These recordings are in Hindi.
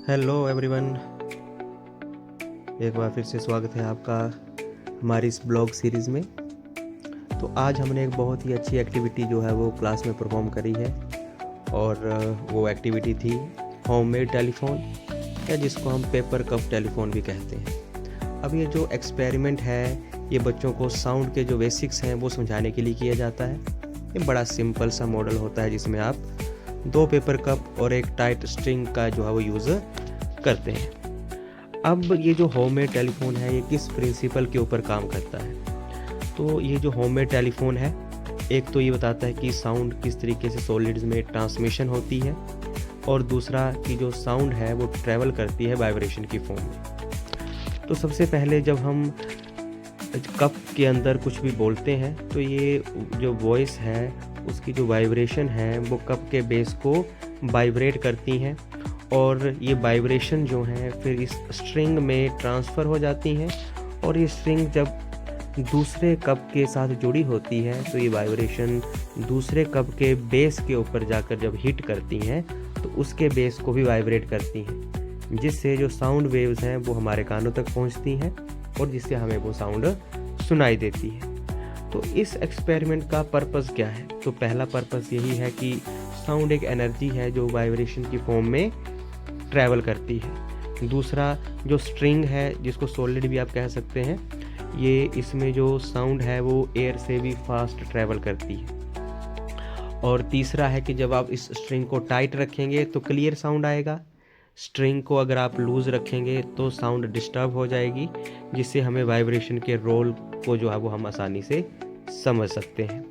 हेलो एवरीवन, एक बार फिर से स्वागत है आपका हमारी इस ब्लॉग सीरीज़ में। तो आज हमने एक बहुत ही अच्छी एक्टिविटी जो है वो क्लास में परफॉर्म करी है और वो एक्टिविटी थी होममेड टेलीफोन, या जिसको हम पेपर कप टेलीफोन भी कहते हैं। अब ये जो एक्सपेरिमेंट है ये बच्चों को साउंड के जो बेसिक्स हैं वो समझाने के लिए किया जाता है। ये बड़ा सिंपल सा मॉडल होता है जिसमें आप 2 पेपर कप और एक टाइट स्ट्रिंग का जो है वो यूज़ करते हैं। अब ये जो होममेड टेलीफोन है ये किस प्रिंसिपल के ऊपर काम करता है? तो ये जो होममेड टेलीफोन है, एक तो ये बताता है कि साउंड किस तरीके से सॉलिड्स में ट्रांसमिशन होती है, और दूसरा कि जो साउंड है वो ट्रैवल करती है वाइब्रेशन की फॉर्म में। तो सबसे पहले जब हम कप के अंदर कुछ भी बोलते हैं तो ये जो वॉइस है उसकी जो वाइब्रेशन है वो कप के बेस को वाइब्रेट करती हैं, और ये वाइब्रेशन जो है फिर इस स्ट्रिंग में ट्रांसफ़र हो जाती हैं, और ये स्ट्रिंग जब दूसरे कप के साथ जुड़ी होती है तो ये वाइब्रेशन दूसरे कप के बेस के ऊपर जाकर जब हिट करती हैं तो उसके बेस को भी वाइब्रेट करती हैं, जिससे जो साउंड वेव्स हैं वो हमारे कानों तक पहुंचती हैं और जिससे हमें वो साउंड सुनाई देती है। तो इस एक्सपेरिमेंट का पर्पस क्या है? तो पहला पर्पस यही है कि साउंड एक एनर्जी है जो वाइब्रेशन की फॉर्म में ट्रैवल करती है। दूसरा जो स्ट्रिंग है, जिसको सॉलिड भी आप कह सकते हैं, ये इसमें जो साउंड है वो एयर से भी फास्ट ट्रैवल करती है। और तीसरा है कि जब आप इस स्ट्रिंग को टाइट रखेंगे तो क्लियर साउंड आएगा। स्ट्रिंग को अगर आप लूज़ रखेंगे तो साउंड डिस्टर्ब हो जाएगी, जिससे हमें वाइब्रेशन के रोल को जो है वो हम आसानी से समझ सकते हैं।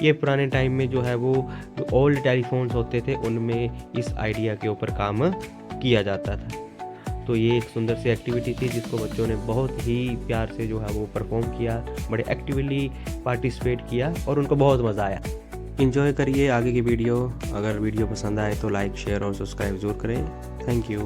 ये पुराने टाइम में जो है वो जो ओल्ड टेलीफोन्स होते थे उनमें इस आइडिया के ऊपर काम किया जाता था। तो ये एक सुंदर सी एक्टिविटी थी जिसको बच्चों ने बहुत ही प्यार से जो है वो परफॉर्म किया, बड़े एक्टिवली पार्टिसिपेट किया और उनको बहुत मज़ा आया। एंजॉय करिए आगे की वीडियो। अगर वीडियो पसंद आए तो लाइक, शेयर और सब्सक्राइब ज़रूर करें। Thank you.